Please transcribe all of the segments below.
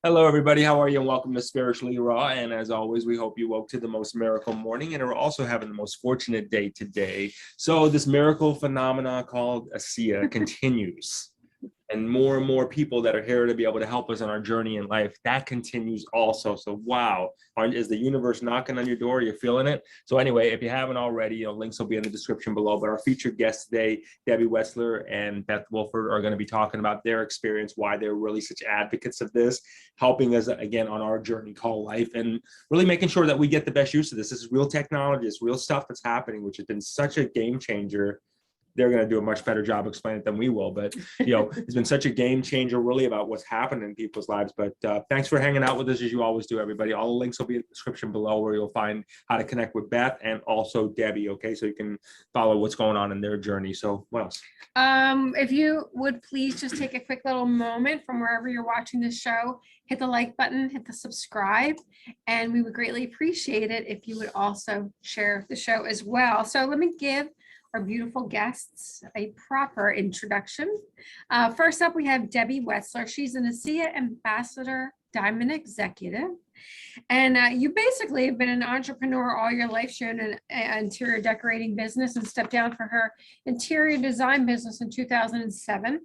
Hello, everybody. How are you? And welcome to Spiritually Raw. And as always, we hope you woke to the most miracle morning and are also having the most fortunate day today. So this miracle phenomena called ASEA continues. And more people that are here to be able to help us on our journey in life, that continues also. So wow, is the universe knocking on your door? You're feeling it? So anyway, if you haven't already, links will be in the description below. But our featured guests today, Debbie Wetzer and Beth Wofford, are going to be talking about their experience, why they're really such advocates of this, helping us again on our journey called life, and really making sure that we get the best use of this. This is real technology, it's real stuff that's happening, which has been such a game changer. They're going to do a much better job explaining it than we will, but it's been such a game changer really about what's happened in people's lives. But thanks for hanging out with us as you always do, everybody. All the links will be in the description below, where you'll find how to connect with Beth and also Debbie, okay, so you can follow what's going on in their journey. So what else? If you would please just take a quick little moment from wherever you're watching this show, hit the like button, hit the subscribe, and we would greatly appreciate it if you would also share the show as well. So let me give our beautiful guests a proper introduction. First up, we have Debbie Wetzer. She's an ASEA Ambassador Diamond Executive. And you basically have been an entrepreneur all your life. She owned an interior decorating business and stepped down for her interior design business in 2007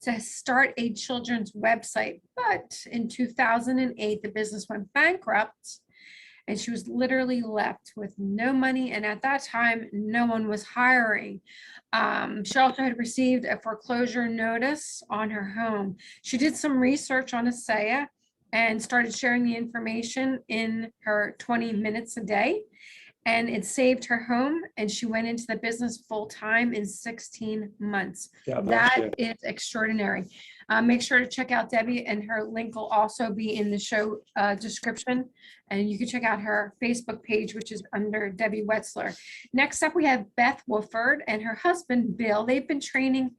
to start a children's website. But in 2008, the business went bankrupt, and she was literally left with no money. And at that time, no one was hiring. She also had received a foreclosure notice on her home. She did some research on ASEA and started sharing the information in her 20 minutes a day. And it saved her home, and she went into the business full time in 16 months. Yeah, that is extraordinary. Make sure to check out Debbie, and her link will also be in the show description. And you can check out her Facebook page, which is under Debbie Wetzer. Next up, we have Beth Wofford and her husband, Bill. They've been training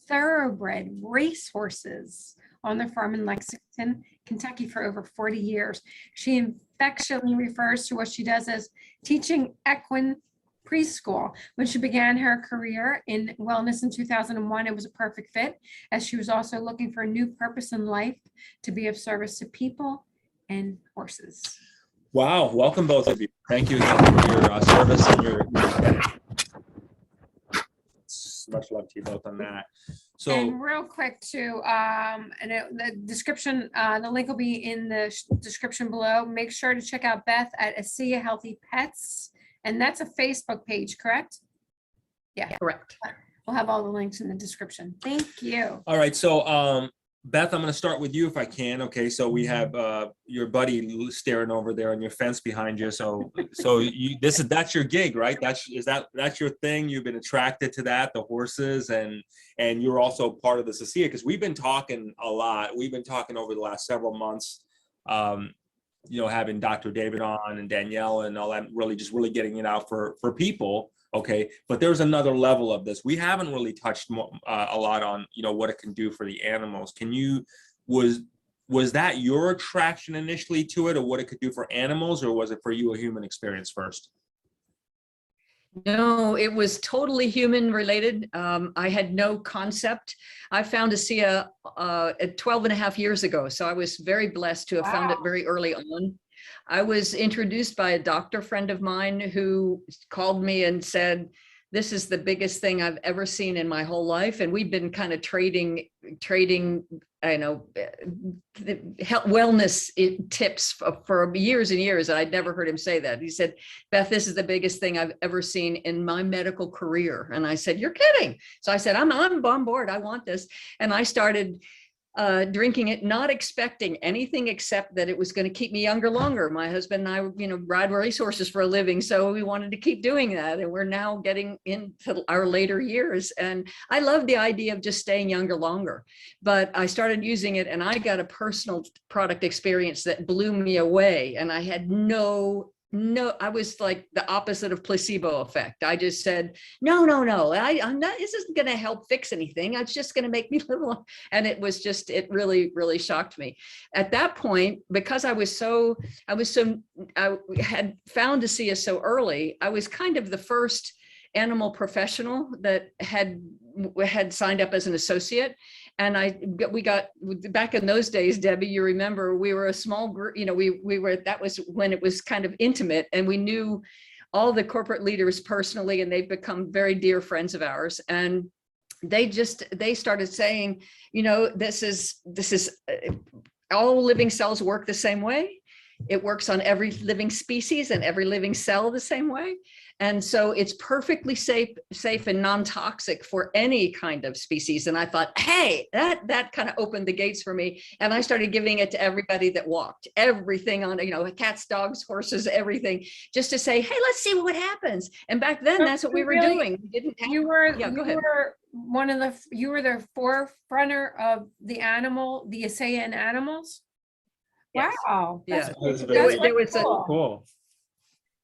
Thoroughbred racehorses on their farm in Lexington, Kentucky for over 40 years. She affectionately refers to what she does as teaching equine preschool. When she began her career in wellness in 2001, it was a perfect fit, as she was also looking for a new purpose in life to be of service to people and horses. Wow, welcome both of you. Thank you again for your service and your much love to you both on that. So, and real quick too, the description, the link will be in the description below. Make sure to check out Beth at ASEA Healthy Pets, and that's a Facebook page, correct? Yeah, correct. We'll have all the links in the description. Thank you. All right, so Beth, I'm going to start with you if I can. Okay, so we have your buddy staring over there on your fence behind you. So that's your gig, right? That's your thing. You've been attracted to that, the horses, and you're also part of the ASEA, because we've been talking a lot. We've been talking over the last several months. Having Dr. David on and Danielle and all that, really getting it out for people. Okay, but there's another level of this. We haven't really touched a lot on, what it can do for the animals. Was that your attraction initially to it, or what it could do for animals, or was it for you a human experience first? No, it was totally human related. I had no concept. I found ASEA 12 and a half years ago. So I was very blessed to have found it very early on. I was introduced by a doctor friend of mine who called me and said, "This is the biggest thing I've ever seen in my whole life." And we've been kind of trading, wellness tips for years and years. And I'd never heard him say that. He said, "Beth, this is the biggest thing I've ever seen in my medical career." And I said, "You're kidding." So I said, I'm on board. I want this. And I started drinking it, not expecting anything except that it was going to keep me younger longer. My husband and I, ride racehorses for a living, so we wanted to keep doing that. And we're now getting into our later years. And I love the idea of just staying younger longer. But I started using it, and I got a personal product experience that blew me away. And I had I was like the opposite of placebo effect. I just said, no, I'm not, this isn't going to help fix anything. It's just going to make me live long. And it was just, it really, really shocked me. At that point, because I had found ASEA so early, I was kind of the first animal professional that had had signed up as an associate. And we got, back in those days, Debbie, you remember, we were a small group, you know, we were, that was when it was kind of intimate, and we knew all the corporate leaders personally, and they've become very dear friends of ours. And they started saying, you know, this is all living cells work the same way. It works on every living species and every living cell the same way. And so it's perfectly safe and non-toxic for any kind of species. And I thought, hey, that kind of opened the gates for me. And I started giving it to everybody that walked, everything on, you know, cats, dogs, horses, everyting, just to say, hey, let's see what happens. And back then, that's what we were doing. We didn't have, You were yeah, go ahead. you were the forerunner of the ASEA in animals. Yes. Wow. Yeah. That's There was a, Cool.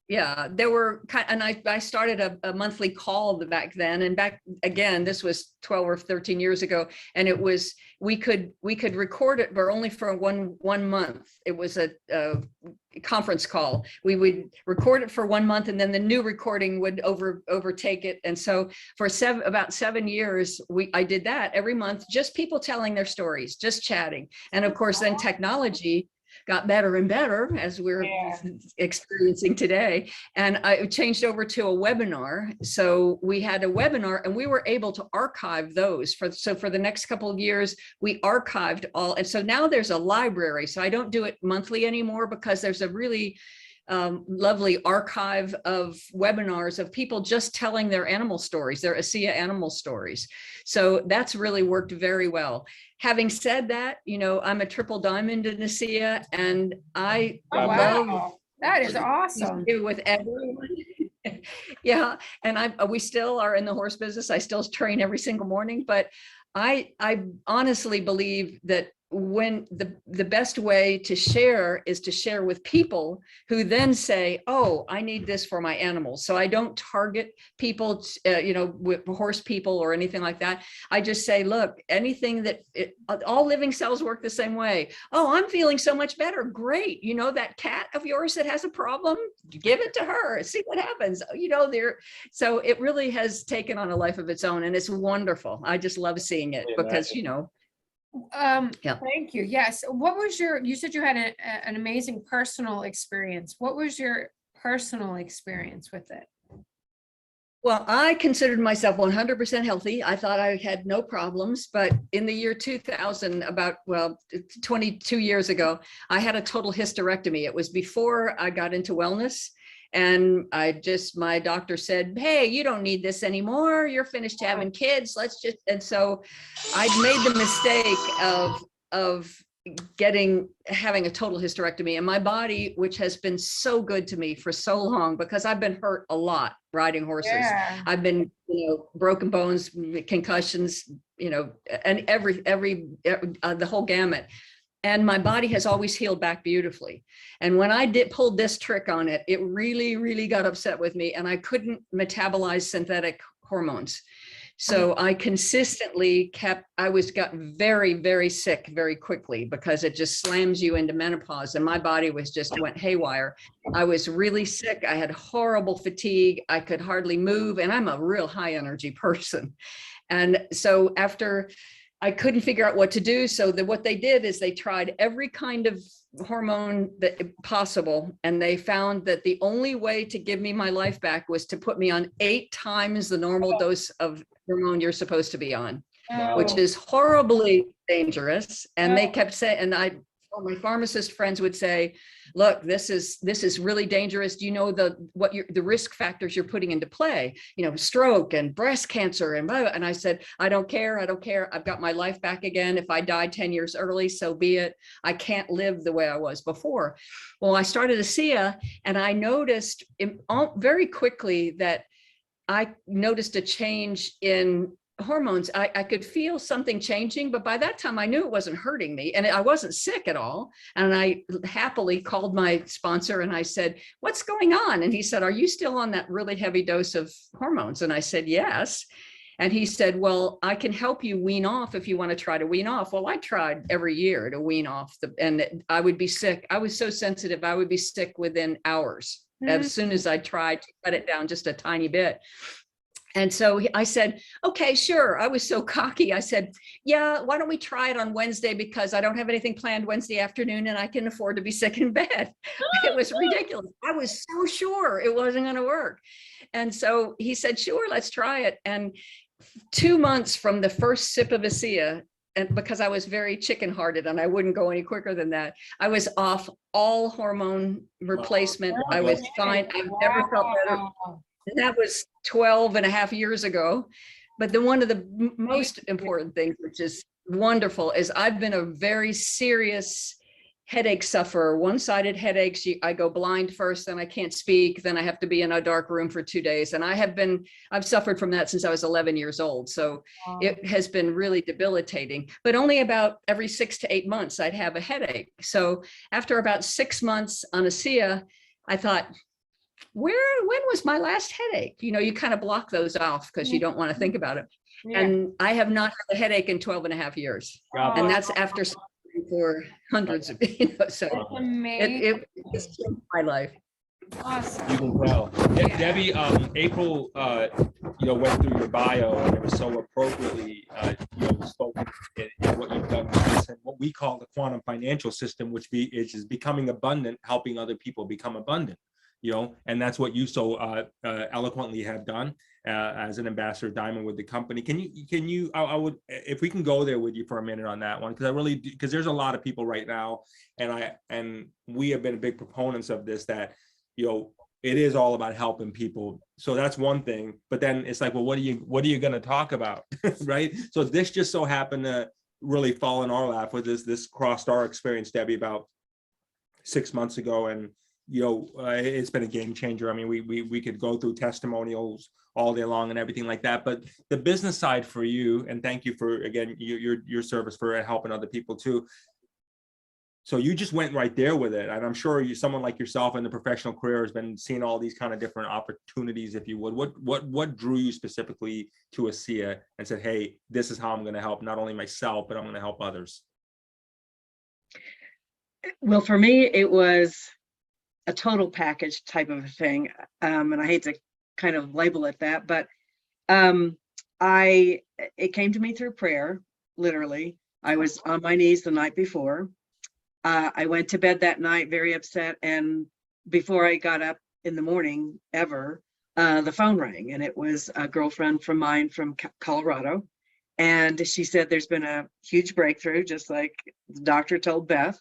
yeah, there were and I started a monthly call back then, and back again, this was 12 or 13 years ago, and it was, we could record it, but only for one month. It was a conference call. We would record it for 1 month, and then the new recording would overtake it. And so for about 7 years, I did that every month, just people telling their stories, just chatting. And of course, then technology got better and better, as we're experiencing today. And I changed over to a webinar. So we had a webinar, and we were able to archive those so for the next couple of years, we archived all. And so now there's a library. So I don't do it monthly anymore, because there's a really lovely archive of webinars of people just telling their animal stories, their ASEA animal stories. So that's really worked very well. Having said that, you know, I'm a triple diamond in ASEA, and I love that is awesome with everyone. Yeah, and we still are in the horse business. I still train every single morning, but I honestly believe that when the best way to share is to share with people who then say, oh, I need this for my animals. So I don't target people, you know, with horse people or anything like that. I just say, look, anything all living cells work the same way. Oh, I'm feeling so much better. Great. You know, that cat of yours that has a problem, give it to her, see what happens. You know, so it really has taken on a life of its own, and it's wonderful. I just love seeing it because, you know, thank you. Yes. What was you said you had an amazing personal experience. What was your personal experience with it? Well, I considered myself 100% healthy. I thought I had no problems, but in the year 2000, 22 years ago, I had a total hysterectomy. It was before I got into wellness. And my doctor said, hey, you don't need this anymore. You're finished having kids. And so I'd made the mistake of having a total hysterectomy, and my body, which has been so good to me for so long, because I've been hurt a lot riding horses. Yeah. I've been, you know, broken bones, concussions, you know, and the whole gamut. And my body has always healed back beautifully. And when I pulled this trick on it, it really, really got upset with me, and I couldn't metabolize synthetic hormones. So I consistently got very, very sick very quickly, because it just slams you into menopause. And my body went haywire. I was really sick. I had horrible fatigue. I could hardly move. And I'm a real high energy person. And so after I couldn't figure out what to do. So what they did is they tried every kind of hormone possible. And they found that the only way to give me my life back was to put me on 8 times the normal dose of hormone you're supposed to be on, which is horribly dangerous. And they kept saying, and my pharmacist friends would say, look, this is really dangerous. Do you know the risk factors you're putting into play? You know, stroke and breast cancer and blah, blah. And I said, I don't care. I've got my life back again. If I died 10 years early, so be it. I can't live the way I was before. Well, I started ASEA, and I noticed very quickly that I noticed a change in hormones. I could feel something changing, but by that time I knew it wasn't hurting me, and I wasn't sick at all. And I happily called my sponsor and I said, what's going on? And he said, are you still on that really heavy dose of hormones? And I said, yes. And he said, well, I can help you wean off if you want to try to wean off. Well, I tried every year to wean off and I would be sick. I was so sensitive. I would be sick within hours as soon as I tried to cut it down just a tiny bit. And so I said, okay, sure. I was so cocky. I said, yeah, why don't we try it on Wednesday, because I don't have anything planned Wednesday afternoon and I can afford to be sick in bed. It was ridiculous. I was so sure it wasn't going to work. And so he said, sure, let's try it. And 2 months from the first sip of ASEA, and because I was very chicken-hearted and I wouldn't go any quicker than that, I was off all hormone replacement. I was fine. I've never felt better. And that was 12 and a half years ago. But then one of the most important things, which is wonderful, is I've been a very serious headache sufferer, one-sided headaches. I go blind first, then I can't speak, then I have to be in a dark room for 2 days. And I've suffered from that since I was 11 years old. So it has been really debilitating, but only about every 6 to 8 months I'd have a headache. So after about 6 months on ASEA, I thought, when was my last headache? You know, you kind of block those off because you don't want to think about it. Yeah. And I have not had a headache in 12 and a half years. And that's after for hundreds of, so it's changed my life. Awesome. You can tell. Yeah. Debbie, April, went through your bio, and it was so appropriately, spoken in what you've done with this and what we call the quantum financial system, which is becoming abundant, helping other people become abundant. And that's what you so eloquently have done as an ambassador diamond with the company. Can you, I would, if we can go there with you for a minute on that one, because I really do, because there's a lot of people right now, and we have been big proponents of this, that, it is all about helping people. So that's one thing, but then it's like, well, what are you going to talk about? Right. So this just so happened to really fall in our lap with this crossed our experience, Debbie, about 6 months ago. And it's been a game changer. I mean, we could go through testimonials all day long and everything like that, but the business side for you, and thank you for, again, your service for helping other people too. So you just went right there with it. And I'm sure someone like yourself in the professional career has been seeing all these kind of different opportunities, if you would. What drew you specifically to ASEA and said, hey, this is how I'm going to help not only myself, but I'm going to help others? Well, for me, it was a total package type of a thing. And I hate to kind of label it that, but it came to me through prayer, literally. I was on my knees the night before. I went to bed that night very upset. And before I got up in the morning ever, the phone rang, and it was a girlfriend from mine from Colorado. And she said, there's been a huge breakthrough, just like the doctor told Beth.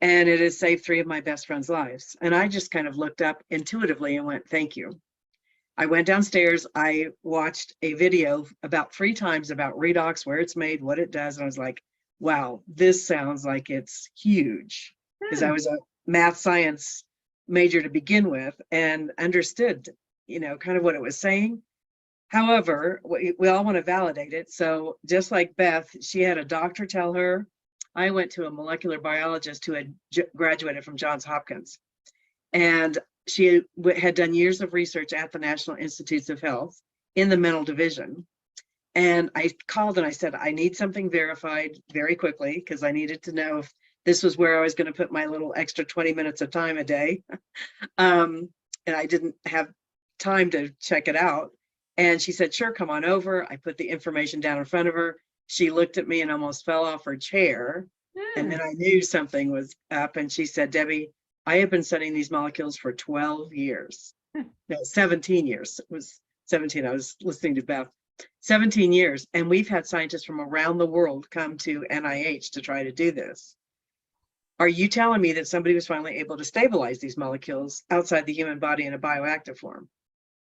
And it has saved 3 of my best friends' lives. And I just kind of looked up intuitively and went, thank you. I went downstairs. I watched a video about 3 times about redox, where it's made, what it does. And I was like, wow, this sounds like it's huge. Because I was a math science major to begin with and understood, kind of what it was saying. However, we all want to validate it. So just like Beth, she had a doctor tell her. I went to a molecular biologist who had graduated from Johns Hopkins, and she had done years of research at the National Institutes of Health in the mental division. And I called and I said, I need something verified very quickly, because I needed to know if this was where I was going to put my little extra 20 minutes of time a day. And I didn't have time to check it out. And she said, sure, come on over. I put the information down in front of her. She looked at me and almost fell off her chair. And then I knew something was up. And she said, Debbie, I have been studying these molecules for 12 years. No, 17 years. It was 17. I was listening to Beth. 17 years. And we've had scientists from around the world come to NIH to try to do this. Are you telling me that somebody was finally able to stabilize these molecules outside the human body in a bioactive form?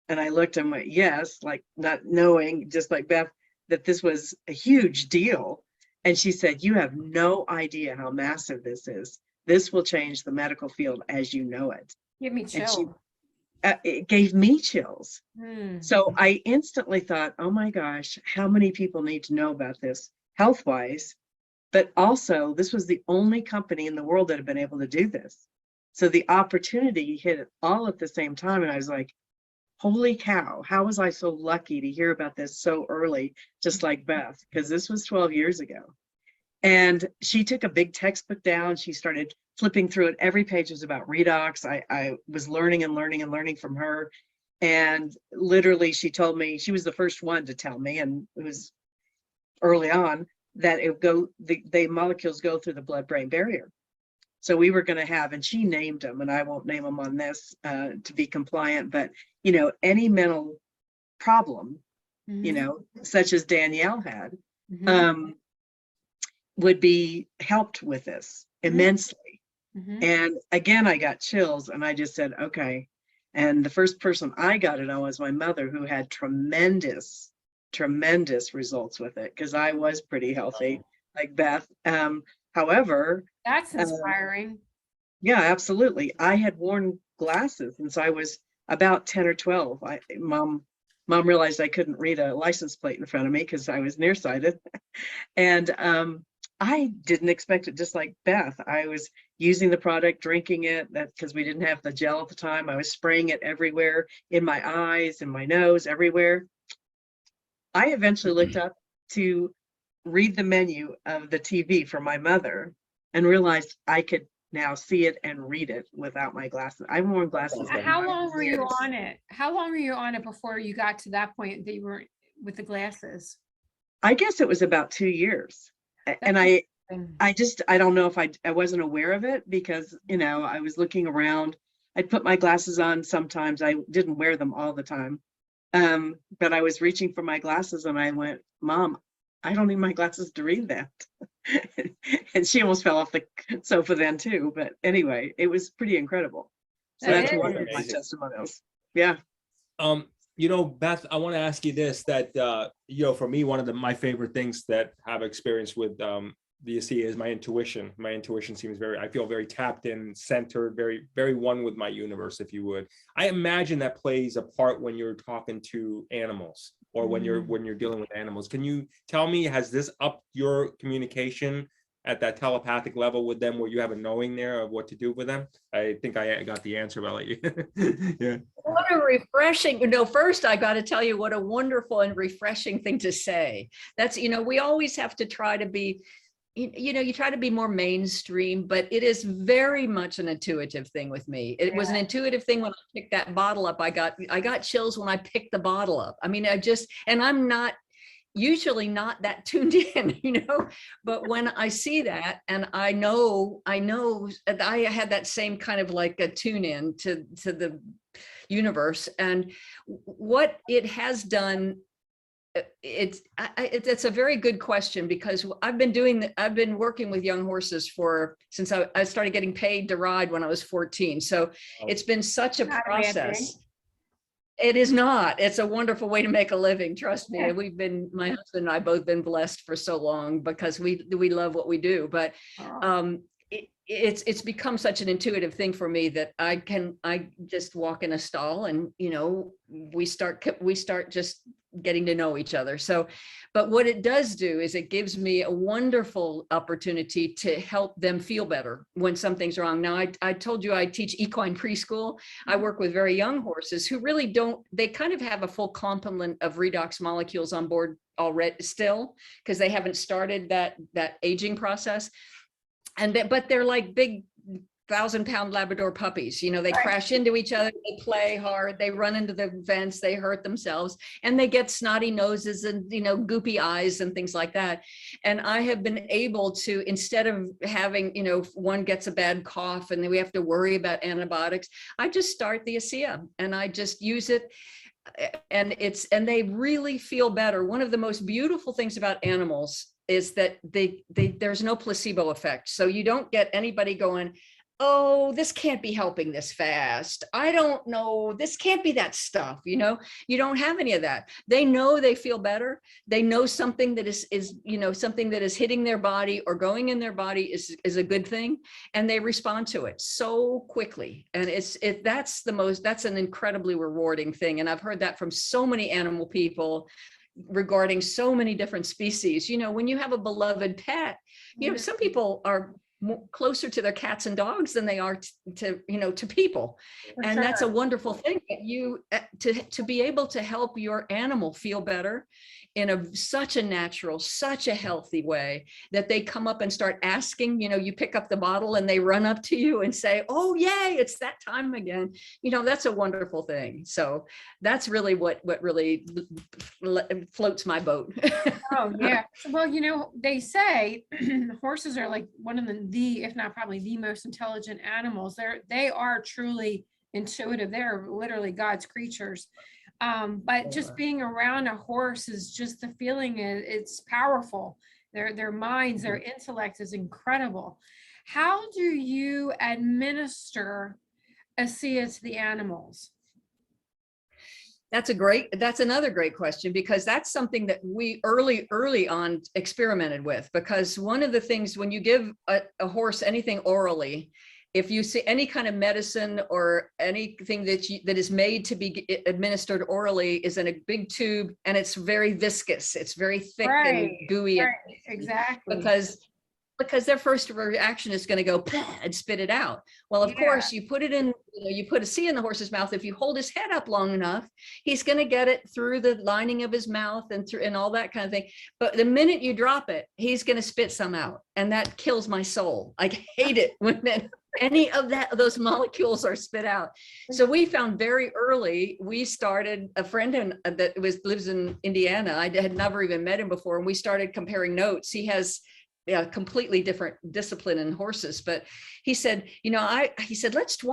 And I looked and went, yes, like not knowing, just like Beth, that this was a huge deal. And she said, you have no idea how massive this is. This will change the medical field as you know it. Give me chills. It gave me chills. So I instantly thought, oh my gosh, how many people need to know about this health-wise? But also, this was the only company in the world that had been able to do this. So the opportunity hit it all at the same time. And I was like, holy cow, how was I so lucky to hear about this so early, just like Beth, because this was 12 years ago. And she took a big textbook down. She started flipping through it. Every page was about redox. I was learning and learning and learning from her. And literally she told me, she was the first one to tell me, and it was early on, that the molecules go through the blood-brain barrier. So we were going to have, and she named them, and I won't name them on this to be compliant, but, you know, any mental problem, you know, such as Danielle had, would be helped with this immensely. And again, I got chills, and I just said, okay. And the first person I got it on was my mother, who had tremendous results with it, because I was pretty healthy, like Beth. However, that's inspiring. Yeah, absolutely. I had worn glasses since I was about 10 or 12. Mom realized I couldn't read a license plate in front of me because I was nearsighted. And I didn't expect it, just like Beth. I was using the product, drinking it, because we didn't have the gel at the time. I was spraying it everywhere, in my eyes, in my nose, everywhere. I eventually looked up to read the menu of the TV for my mother and realized I could now see it and read it without my glasses. I've worn glasses. How long were you on it? How long were you on it before you got to that point that you were with the glasses? I guess it was about 2 years. And I don't know if I wasn't aware of it, because, you know, I was looking around. I'd put my glasses on sometimes. I didn't wear them all the time. But I was reaching for my glasses, and I went, Mom, I don't need my glasses to read that. And she almost fell off the sofa then too. But anyway, it was pretty incredible. So that's one of my testimonials. Yeah. You know, Beth, I want to ask you this, that, you know, for me, one of my favorite things that I've experienced with the ASEA is my intuition. My intuition seems I feel very tapped in, centered, very, very one with my universe, if you would. I imagine that plays a part when you're talking to animals, or when you're dealing with animals. Can you tell me, has this upped your communication at that telepathic level with them, where you have a knowing there of what to do with them? I think I got the answer, but I'll let you. Yeah. What a refreshing, first I got to tell you what a wonderful and refreshing thing to say. That's, we always have to try to be, you try to be more mainstream, but it is very much an intuitive thing with me. It was an intuitive thing when I picked that bottle up. I got chills when I picked the bottle up. I mean, and I'm not usually not that tuned in, but when I see that, and I know that I had that same kind of like a tune in to the universe, and what it has done. It's a very good question, because I've been working with young horses since I started getting paid to ride when I was 14. So it's been such a process. It is not. It's a wonderful way to make a living. Trust me. Yeah. My husband and I both been blessed for so long, because we love what we do. But it's become such an intuitive thing for me that I just walk in a stall, and we start just getting to know each other. So, but what it does do is it gives me a wonderful opportunity to help them feel better when something's wrong. Now, I told you I teach equine preschool. I work with very young horses who really they kind of have a full complement of redox molecules on board already still, because they haven't started that aging process. But they're like big 1,000-pound Labrador puppies. They crash into each other, they play hard, they run into the vents, they hurt themselves, and they get snotty noses and, goopy eyes and things like that. And I have been able to, instead of having, one gets a bad cough and then we have to worry about antibiotics, I just start the ASEA and I just use it. And they really feel better. One of the most beautiful things about animals is that there's no placebo effect. So you don't get anybody going, oh, this can't be helping this fast. I don't know. This can't be that stuff. You don't have any of that. They know they feel better. They know something that is something that is hitting their body or going in their body is a good thing. And they respond to it so quickly. And that's an incredibly rewarding thing. And I've heard that from so many animal people regarding so many different species. When you have a beloved pet, some people are closer to their cats and dogs than they are to people. For And that's a sure. wonderful thing, that you to be able to help your animal feel better in such a natural, such a healthy way, that they come up and start asking, you pick up the bottle and they run up to you and say, oh yay, it's that time again. That's a wonderful thing. So that's really what really floats my boat. Oh, yeah. Well, they say horses are like one of the, if not probably the most intelligent animals. They are truly intuitive. They're literally God's creatures. But just being around a horse is just the feeling, it's powerful. Their minds, their intellect is incredible. How do you administer ASEA to the animals? That's another great question, because that's something that we early on experimented with. Because one of the things, when you give a horse anything orally, if you see any kind of medicine or anything that is made to be administered orally, is in a big tube, and it's very viscous, it's very thick and gooey. Right, exactly. Because their first reaction is going to go and spit it out. Well, of course, you put it in, you put ASEA in the horse's mouth. If you hold his head up long enough, he's going to get it through the lining of his mouth and all that kind of thing. But the minute you drop it, he's going to spit some out, and that kills my soul. I hate it when any of those molecules are spit out. So we found very early, we started, a friend that lives in Indiana. I had never even met him before, and we started comparing notes. He has completely different discipline in horses, but he said, why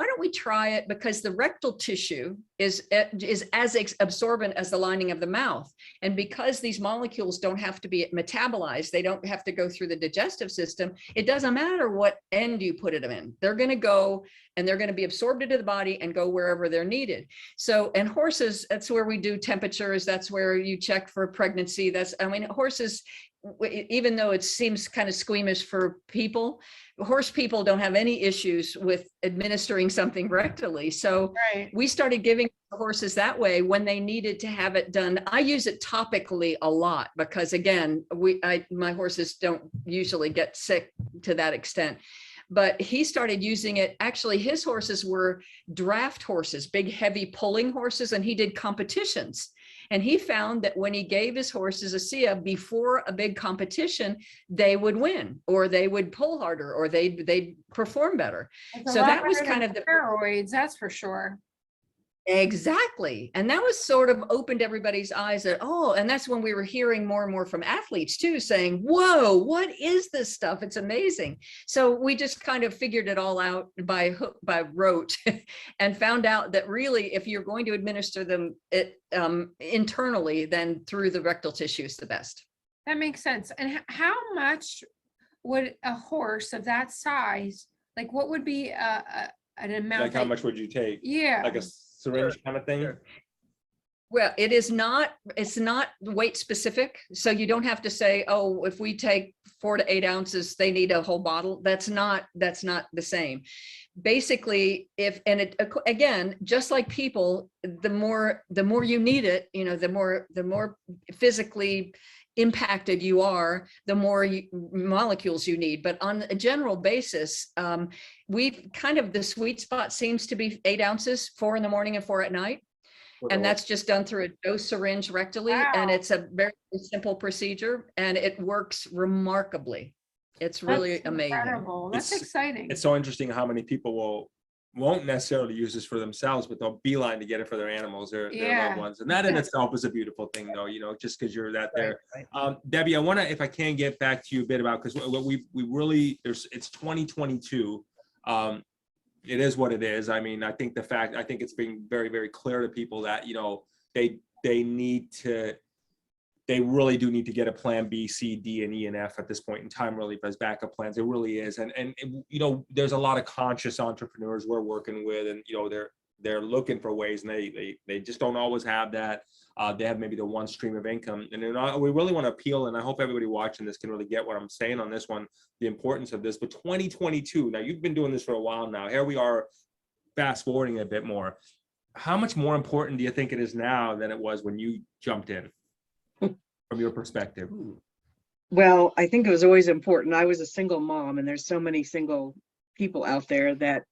don't we try it, because the rectal tissue is as absorbent as the lining of the mouth, and because these molecules don't have to be metabolized, they don't have to go through the digestive system, it doesn't matter what end you put it in, they're going to go and they're going to be absorbed into the body and go wherever they're needed. So, and horses, that's where we do temperatures, that's where you check for pregnancy, horses, even though it seems kind of squeamish for people, horse people don't have any issues with administering something rectally. So we started giving the horses that way when they needed to have it done. I use it topically a lot, because again, my horses don't usually get sick to that extent. But he started using it. Actually, his horses were draft horses, big, heavy pulling horses, and he did competitions. And he found that when he gave his horses ASEA before a big competition, they would win, or they would pull harder, or they'd perform better. So that was kind of the steroids, that's for sure. Exactly. And that was sort of opened everybody's eyes that, and that's when we were hearing more and more from athletes too, saying, whoa, what is this stuff? It's amazing. So we just kind of figured it all out by rote and found out that really, if you're going to administer them internally, then through the rectal tissue is the best. That makes sense. And how much would a horse of that size, like what would be an amount? Like how much would you take? Yeah. Like a syringe kind of thing? Well, it's not weight specific. So you don't have to say, if we take 4 to 8 ounces, they need a whole bottle. That's not the same. Basically, again, just like people, the more you need it, the more physically impacted you are, the more molecules you need. But on a general basis, the sweet spot seems to be 8 ounces, 4 in the morning and 4 at night. And that's just done through a dose syringe rectally. Wow. And it's a very simple procedure, and it works remarkably. It's really amazing. Incredible. That's exciting. It's so interesting how many people won't necessarily use this for themselves, but they'll beeline to get it for their animals, their loved ones. And that in itself is a beautiful thing, though, just because you're that there. Right. Debbie, I want to, if I can, get back to you a bit about, because what we really, it's 2022. It is what it is. I mean, I think it's being very, very clear to people that, they really do need to get a plan B, C, D, and E, and F at this point in time, really, as backup plans. It really is. And there's a lot of conscious entrepreneurs we're working with, and, they're looking for ways, and they just don't always have that. They have maybe the one stream of income. And we really want to appeal, and I hope everybody watching this can really get what I'm saying on this one, the importance of this. But 2022, now you've been doing this for a while now. Here we are, fast forwarding a bit more. How much more important do you think it is now than it was when you jumped in, from your perspective? Well, I think it was always important. I was a single mom, and there's so many single people out there that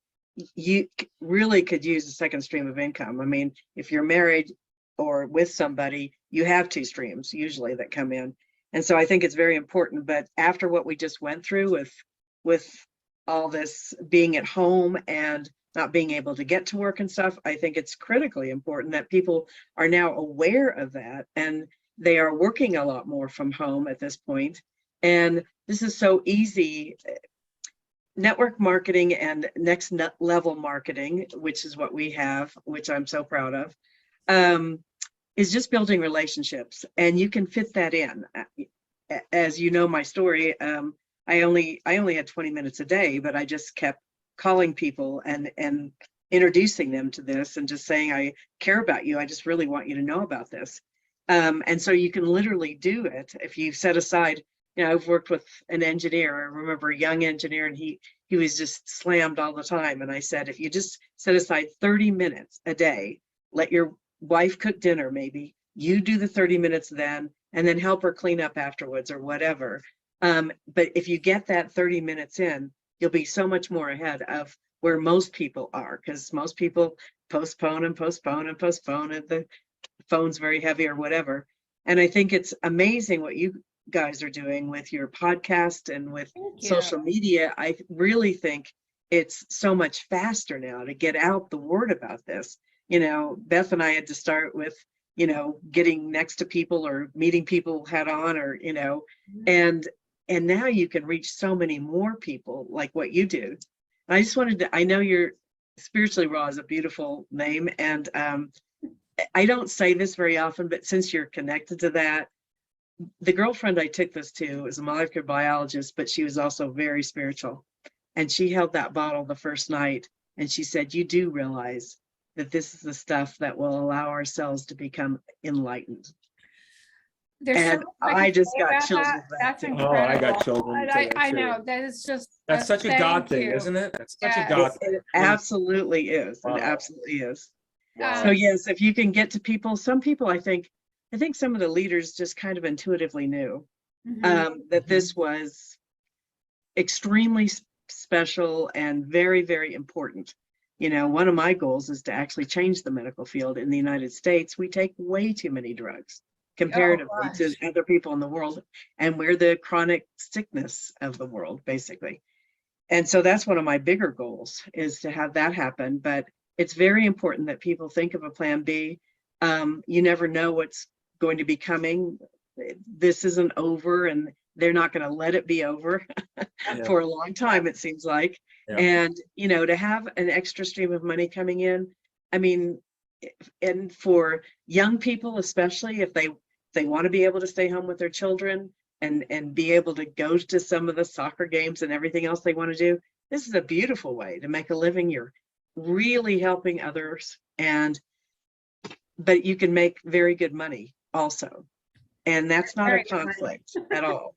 you really could use a second stream of income. I mean, if you're married or with somebody, you have two streams usually that come in. And so I think it's very important. But after what we just went through with all this being at home and not being able to get to work and stuff, I think it's critically important that people are now aware of that, and they are working a lot more from home at this point. And this is so easy. Network marketing and next level marketing, which is what we have, which I'm so proud of, is just building relationships, and you can fit that in. As you know, my story, I only had 20 minutes a day, but I just kept calling people and introducing them to this and just saying, I care about you. I just really want you to know about this. And so you can literally do it if you set aside, I've worked with an engineer. I remember a young engineer, and he was just slammed all the time. And I said, if you just set aside 30 minutes a day, let your wife cook dinner, maybe you do the 30 minutes then, and then help her clean up afterwards or whatever. But if you get that 30 minutes in, you'll be so much more ahead of where most people are, because most people postpone and postpone and postpone, and the phone's very heavy or whatever. And I think it's amazing what you guys are doing with your podcast and with social media. I really think it's so much faster now to get out the word about this. Beth and I had to start with, getting next to people or meeting people head on, or, and now you can reach so many more people like what you do. I just wanted to, I know you're Spiritually Raw is a beautiful name. And I don't say this very often, but since you're connected to that, the girlfriend I took this to was a molecular biologist, but she was also very spiritual. And she held that bottle the first night, and she said, you do realize that this is the stuff that will allow our cells to become enlightened. And I just got chills with that. That's too. incredible. Oh, I got children. I know that is just. That's such a God thing, you. isn't it? That's such a Yes. God It thing. absolutely is. Wow. It absolutely is. Wow. So yes, if you can get to people, some people, I think some of the leaders just kind of intuitively knew that this was extremely special and very, very important. One of my goals is to actually change the medical field in the United States. We take way too many drugs comparatively to other people in the world, and we're the chronic sickness of the world, basically. And so that's one of my bigger goals, is to have that happen. But it's very important that people think of a plan B. You never know what's going to be coming. This isn't over, and they're not going to let it be over for a long time, it seems like. Yeah. And, to have an extra stream of money coming in, I mean, and for young people, especially if they want to be able to stay home with their children and be able to go to some of the soccer games and everything else they want to do, this is a beautiful way to make a living. You're really helping others, but you can make very good money also. And that's not a conflict at all.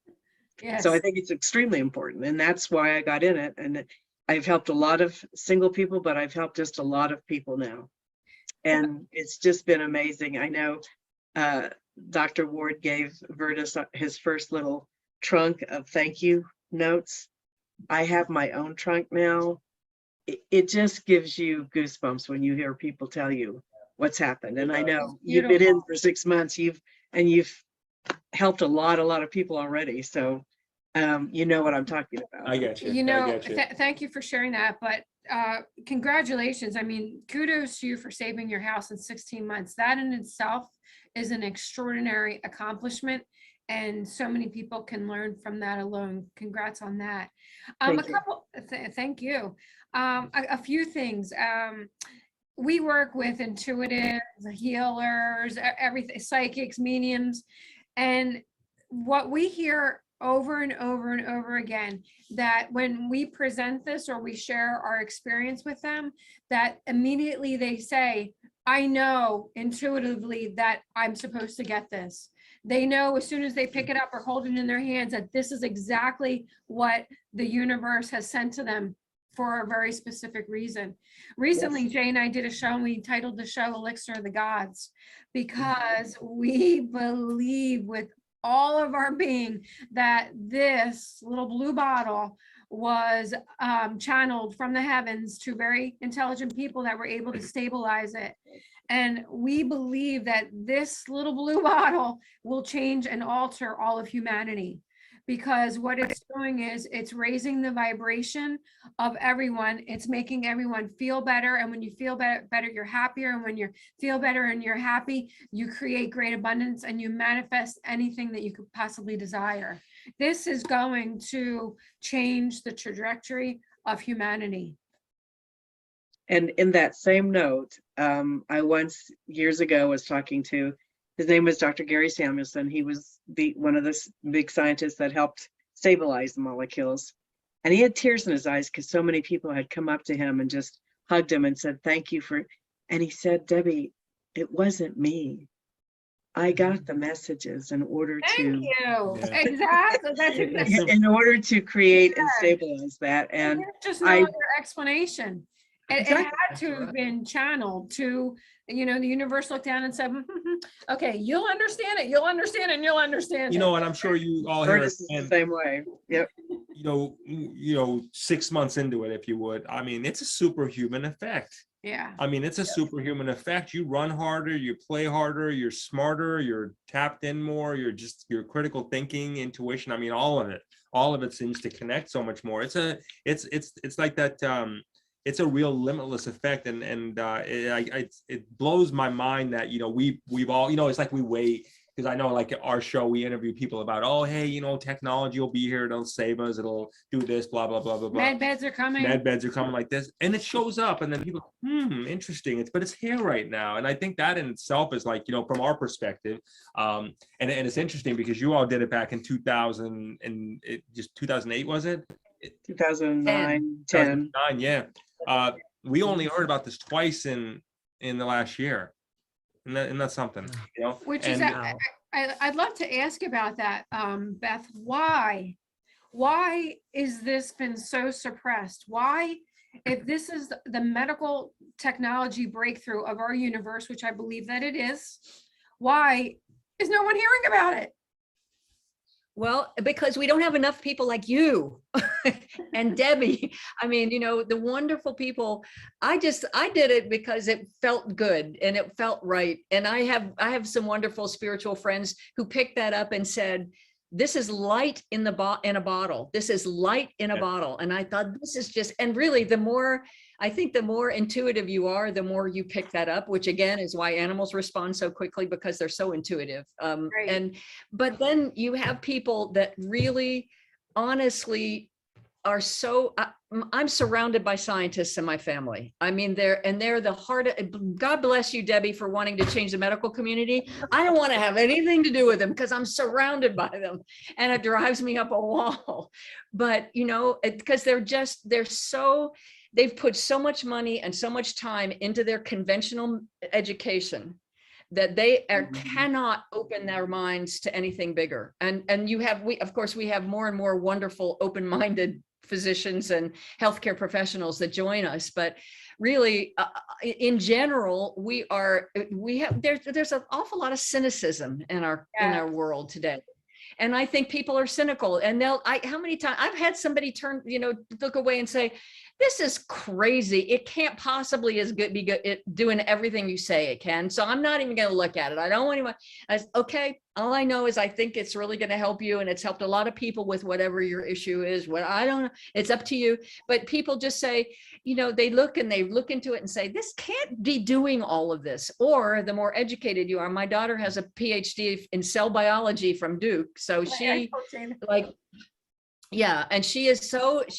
Yes. So I think it's extremely important. And that's why I got in it. And I've helped a lot of single people, but I've helped just a lot of people now. And it's just been amazing. I know Dr. Ward gave Vertus his first little trunk of thank you notes. I have my own trunk now. It just gives you goosebumps when you hear people tell you what's happened. And I know you've been in for 6 months, you've helped a lot of people already. So you know what I'm talking about. I get you. Thank you for sharing that. But congratulations. I mean, kudos to you for saving your house in 16 months. That in itself is an extraordinary accomplishment. And so many people can learn from that alone. Congrats on that. Thank you. A few things. We work with intuitives, healers, everything, psychics, mediums. And what we hear over and over and over again, that when we present this or we share our experience with them, that immediately they say, I know intuitively that I'm supposed to get this. They know as soon as they pick it up or hold it in their hands that this is exactly what the universe has sent to them for a very specific reason. Recently, yes. Jay and I did a show, and we titled the show Elixir of the Gods, because we believe with all of our being that this little blue bottle was channeled from the heavens to very intelligent people that were able to stabilize it. And we believe that this little blue bottle will change and alter all of humanity, because what it's doing is it's raising the vibration of everyone. It's making everyone feel better. And when you feel better, you're happier. And when you feel better and you're happy, you create great abundance and you manifest anything that you could possibly desire. This is going to change the trajectory of humanity. And in that same note, I once years ago was talking to, his name was Dr. Gary Samuelson. He was one of the big scientists that helped stabilize the molecules. And he had tears in his eyes because so many people had come up to him and just hugged him and said, thank you for, and he said, Debbie, it wasn't me. I got the messages in order Thank to, you. Yeah. Exactly. That's exactly. in order to create and stabilize that. And There's just no I- other explanation. It Exactly. had to have been channeled to, the universe looked down and said, okay, you'll understand it, you'll understand it, and you'll understand You it. know, and I'm sure you all hear it. Curtis is the And, same way. Yep. 6 months into it, if you would, I mean, it's a superhuman effect. Yeah. I mean, it's a superhuman effect. You run harder, you play harder, you're smarter, you're tapped in more, your critical thinking, intuition. I mean, all of it seems to connect so much more. It's like that. It's a real limitless effect, and it blows my mind that we've all, it's like we wait, because I know, like at our show, we interview people about, oh, hey, technology will be here, it'll save us, it'll do this, blah blah blah blah blah. Med beds are coming. Med beds are coming like this, and it shows up, and then people, interesting. But it's here right now, and I think that in itself is like, from our perspective, and it's interesting because you all did it back in 2000 and 2008, was it? 2009, 10. 2009, yeah. We only heard about this twice in the last year, and that's something, Which is, I'd love to ask about that, Beth. Why is this been so suppressed? Why, if this is the medical technology breakthrough of our universe, which I believe that it is, why is no one hearing about it? Well, because we don't have enough people like you and Debbie. I mean, the wonderful people. I did it because it felt good and it felt right. And I have some wonderful spiritual friends who picked that up and said, this is light in a bottle. This is light in a bottle. And I thought, this is just, and really the more intuitive you are, the more you pick that up, which again is why animals respond so quickly, because they're so intuitive. Right. But then you have people that really honestly are so, I'm surrounded by scientists in my family. I mean, they're the heart of, God bless you, Debbie, for wanting to change the medical community. I don't want to have anything to do with them because I'm surrounded by them and it drives me up a wall. But, because they've put so much money and so much time into their conventional education that they cannot open their minds to anything bigger. And we have more and more wonderful open-minded physicians and healthcare professionals that join us. But really, in general, there's an awful lot of cynicism in our world today. And I think people are cynical, and how many times I've had somebody look away and say, this is crazy. It can't possibly be good doing everything you say it can. So I'm not even going to look at it. I don't want anyone. Okay. All I know is I think it's really going to help you. And it's helped a lot of people with whatever your issue is. I don't know. It's up to you. But people just say, they look into it and say, this can't be doing all of this. Or the more educated you are, my daughter has a PhD in cell biology from Duke. So she and she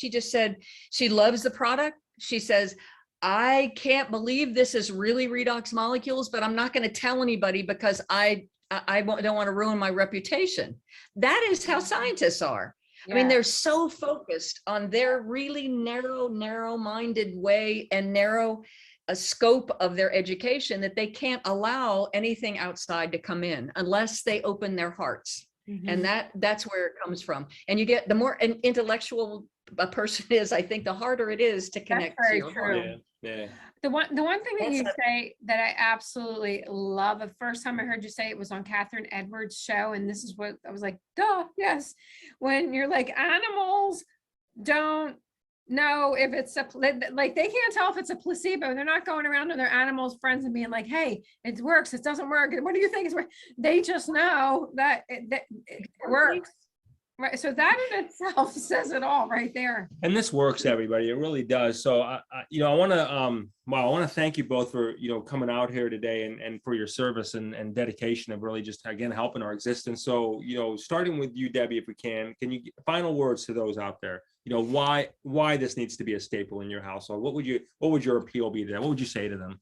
just said she loves the product. She says, I can't believe this is really redox molecules, but I'm not going to tell anybody because I don't want to ruin my reputation. That is how scientists are. I mean, they're so focused on their really narrow-minded way and narrow a scope of their education that they can't allow anything outside to come in unless they open their hearts. And that's where it comes from. And you get, the more an intellectual a person is, I think the harder it is to connect to your heart. Yeah. The one thing that That's you say that I absolutely love, the first time I heard you say it was on Catherine Edwards' show, and this is what I was like, duh, yes. When you're like, animals don't know if it's like they can't tell if it's a placebo. They're not going around to their animals friends and being like, hey, it works, it doesn't work. What do you think is work? They just know that it works. Right. So that in itself says it all right there. And this works, everybody. It really does. So I want to I want to thank you both for coming out here today and for your service and dedication of really just again helping our existence. So starting with you, Debbie, if we can you final words to those out there? Why this needs to be a staple in your household? What would your appeal be to them? What would you say to them?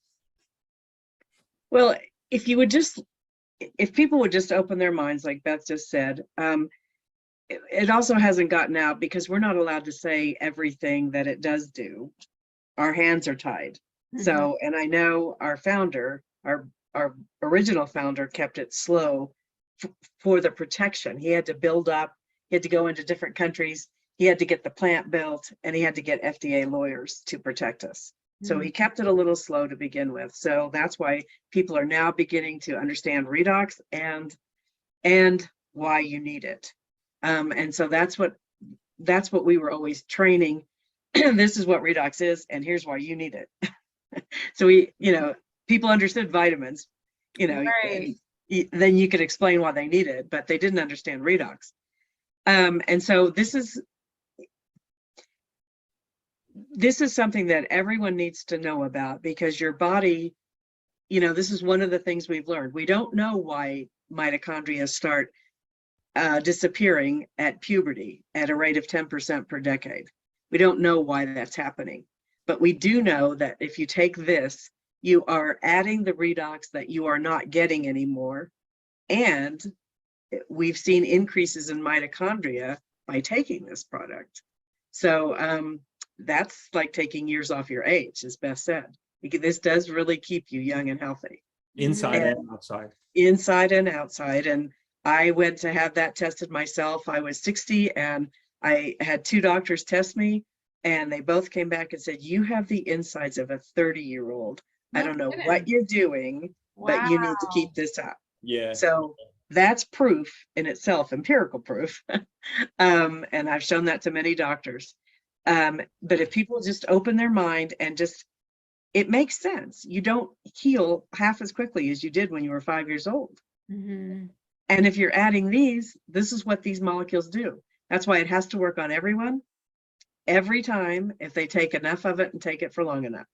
Well, if people would just open their minds, like Beth just said. It also hasn't gotten out because we're not allowed to say everything that it does do. Our hands are tied. So, and I know our founder, our original founder, kept it slow for the protection. He had to build up, he had to go into different countries, he had to get the plant built, and he had to get FDA lawyers to protect us. So he kept it a little slow to begin with. So that's why people are now beginning to understand redox and why you need it. And so that's what we were always training. This is what redox is, and here's why you need it. So people understood vitamins, Right. then you could explain why they need it, but they didn't understand redox. And so this is something that everyone needs to know about, because your body, this is one of the things we've learned. We don't know why mitochondria start disappearing at puberty at a rate of 10% per decade. We don't know why that's happening, but we do know that if you take this, you are adding the redox that you are not getting anymore. And we've seen increases in mitochondria by taking this product. So that's like taking years off your age, as Beth said. This does really keep you young and healthy. Inside and outside. Inside and outside. And I went to have that tested myself. I was 60 and I had 2 doctors test me, and they both came back and said, you have the insides of a 30-year-old. I don't know what you're doing, but you need to keep this up. Yeah. So that's proof in itself, empirical proof. And I've shown that to many doctors. But if people just open their mind and it makes sense. You don't heal half as quickly as you did when you were 5 years old. And if you're adding these, this is what these molecules do. That's why it has to work on everyone, every time, if they take enough of it and take it for long enough.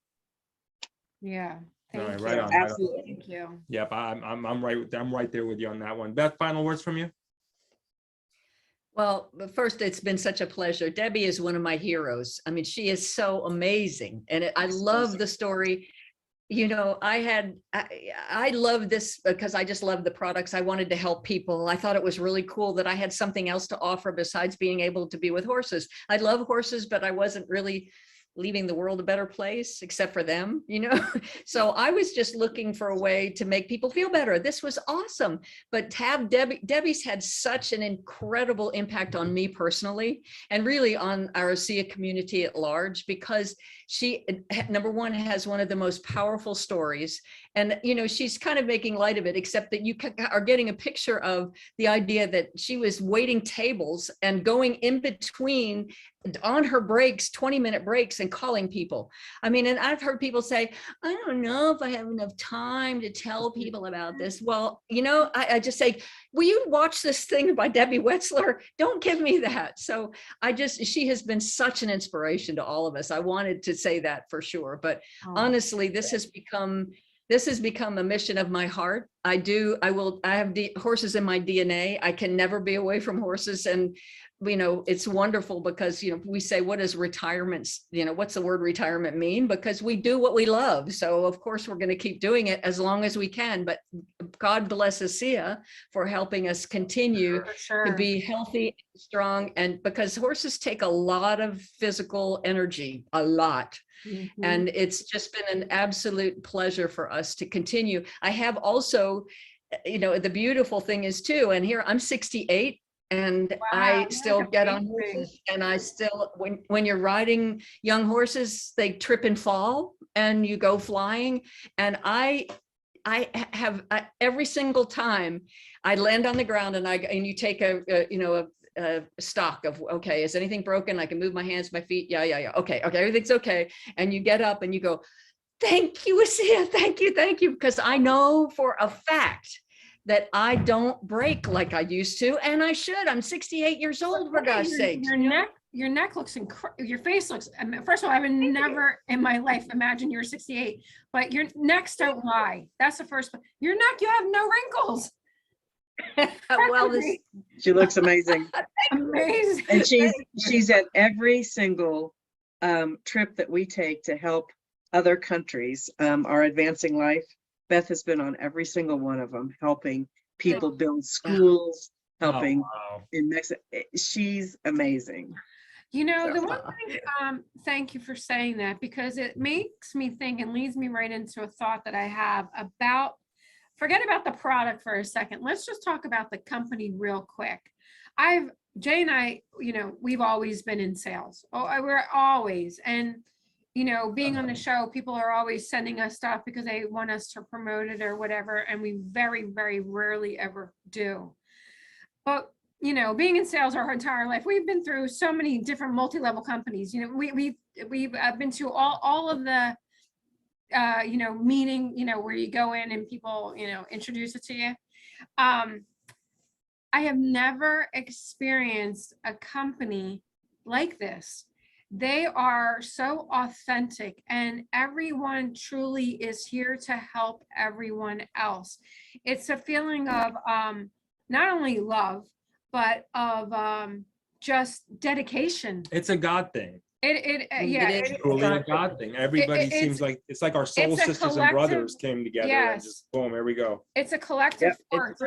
Yeah. Thank you. Right on. Absolutely. Thank you. Yep, I'm right there with you on that one. Beth, final words from you? Well, first, it's been such a pleasure. Debbie is one of my heroes. I mean, she is so amazing. And I love the story. I love this because I just love the products. I wanted to help people. I thought it was really cool that I had something else to offer besides being able to be with horses. I love horses, but I wasn't really leaving the world a better place except for them, So I was just looking for a way to make people feel better. This was awesome. But to have Debbie's had such an incredible impact on me personally, and really on our ASEA community at large, because she, number one, has one of the most powerful stories. And, she's kind of making light of it, except that you are getting a picture of the idea that she was waiting tables and going in between on her breaks, 20-minute breaks, and calling people. I mean, and I've heard people say, I don't know if I have enough time to tell people about this. Well, I just say, will you watch this thing by Debbie Wetzer? Don't give me that. So she has been such an inspiration to all of us. I wanted to say that for sure. But honestly, this has become a mission of my heart. I have horses in my DNA. I can never be away from horses. And, it's wonderful because, we say, what is retirement? What's the word retirement mean? Because we do what we love. So of course we're going to keep doing it as long as we can, but God bless ASEA for helping us continue to be healthy, strong, and because horses take a lot of physical energy, a lot. And it's just been an absolute pleasure for us to continue. I have also, the beautiful thing is too, and here I'm 68, And Wow, I that's still get on amazing. horses, and I still, when you're riding young horses, they trip and fall and you go flying. And I have every single time I land on the ground and you take a stock of, okay, is anything broken? I can move my hands, my feet. Yeah. Okay. Everything's okay. And you get up and you go, thank you, ASEA. Thank you. Because I know for a fact that I don't break like I used to, and I should. I'm 68 years old, for God's sake. Your neck looks incredible. Your face looks, first of all, I would never in my life imagine you're 68, but your necks don't lie. That's the first one. Your neck, you have no wrinkles. Well, She looks amazing. Amazing. And she's at every single trip that we take to help other countries, our advancing life. Beth has been on every single one of them, helping people build schools, helping in Mexico. She's amazing. You know, the one thing, thank you for saying that, because it makes me think and leads me right into a thought that I have about, forget about the product for a second. Let's just talk about the company real quick. Jay and I, we've always been in sales. We're always, and being on the show, people are always sending us stuff because they want us to promote it or whatever. And we very, very rarely ever do. But, being in sales our entire life, we've been through so many different multi-level companies. We've been to all of the, meeting, where you go in and people, introduce it to you. I have never experienced a company like this. They are so authentic, and everyone truly is here to help everyone else. It's a feeling of not only love, but of just dedication. It's a God thing. It is Truly a God thing. Everybody seems like it's like our soul sisters and brothers came together and just boom, here we go. It's a collective force.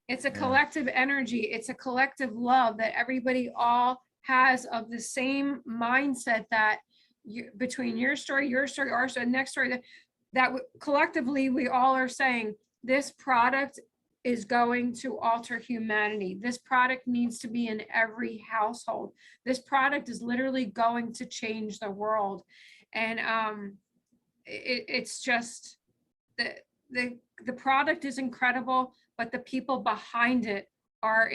It's a Yeah. collective energy. It's a collective love that everybody all has of the same mindset that between your story, our story, next story, that collectively we all are saying this product is going to alter humanity. This product needs to be in every household. This product is literally going to change the world. And it's just the product is incredible, but the people behind it are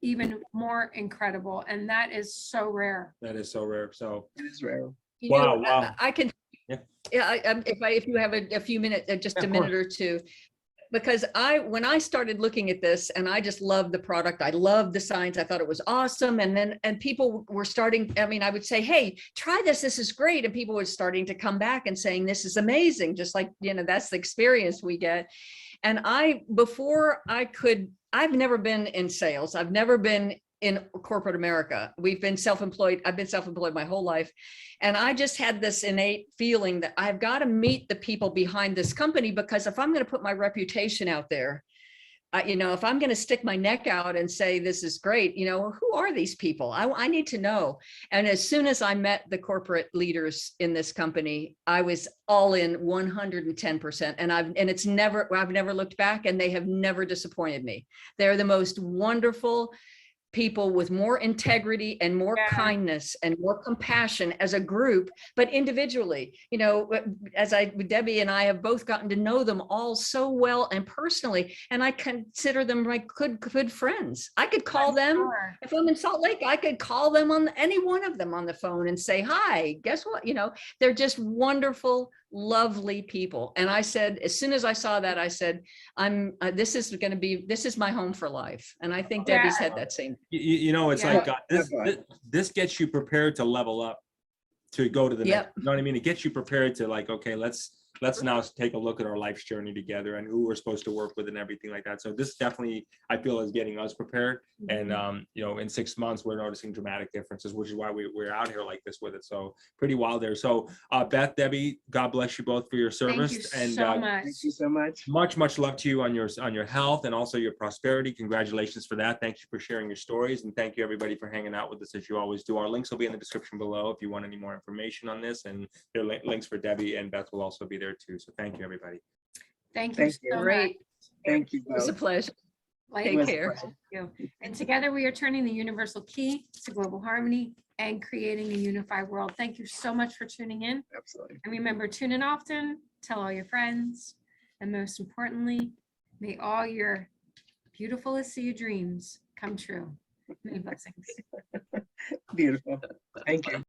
even more incredible, and that is so rare. That is so rare. So It is rare. wow. I can, if you have a few minutes, just a minute or two, because when I started looking at this, and I just loved the product, I loved the science, I thought it was awesome. And people were starting, I would say, hey, try this is great. And people were starting to come back and saying, this is amazing. Just like, that's the experience we get. And I've never been in sales. I've never been in corporate America. We've been self-employed. I've been self-employed my whole life. And I just had this innate feeling that I've got to meet the people behind this company, because if I'm going to put my reputation out there, if I'm going to stick my neck out and say, this is great, who are these people? I need to know. And as soon as I met the corporate leaders in this company, I was all in 110%. And I've never looked back, and they have never disappointed me. They're the most wonderful people with more integrity and more kindness and more compassion as a group, but individually, Debbie and I have both gotten to know them all so well and personally, and I consider them like good friends. I could call them, if I'm in Salt Lake, I could call them on any one of them on the phone and say, hi, guess what? They're just wonderful, lovely people. And I said, as soon as I saw that, I said, this is my home for life. And I think Debbie's had that same. It's like this gets you prepared to level up, to go to the next. You know what I mean? It gets you prepared to like, okay, let's now take a look at our life's journey together and who we're supposed to work with and everything like that. So this definitely, I feel, is getting us prepared. And in 6 months, we're noticing dramatic differences, which is why we're out here like this with it. So pretty wild there. So Beth, Debbie, God bless you both for your service. Thank you so much. Thank you so much. Much love to you on your health and also your prosperity. Congratulations for that. Thank you for sharing your stories, and thank you everybody for hanging out with us as you always do. Our links will be in the description below if you want any more information on this, and their links for Debbie and Beth will also be there too. So thank you everybody. Thank you so much. Great. Thank you It was a both. pleasure. Light Take was and care. pleasant. you. And together we are turning the universal key to global harmony and creating a unified world. Thank you so much for tuning in. Absolutely. And remember, tune in often, tell all your friends, and most importantly, may all your beautiful ASEA dreams come true. Many blessings. Beautiful. Thank you.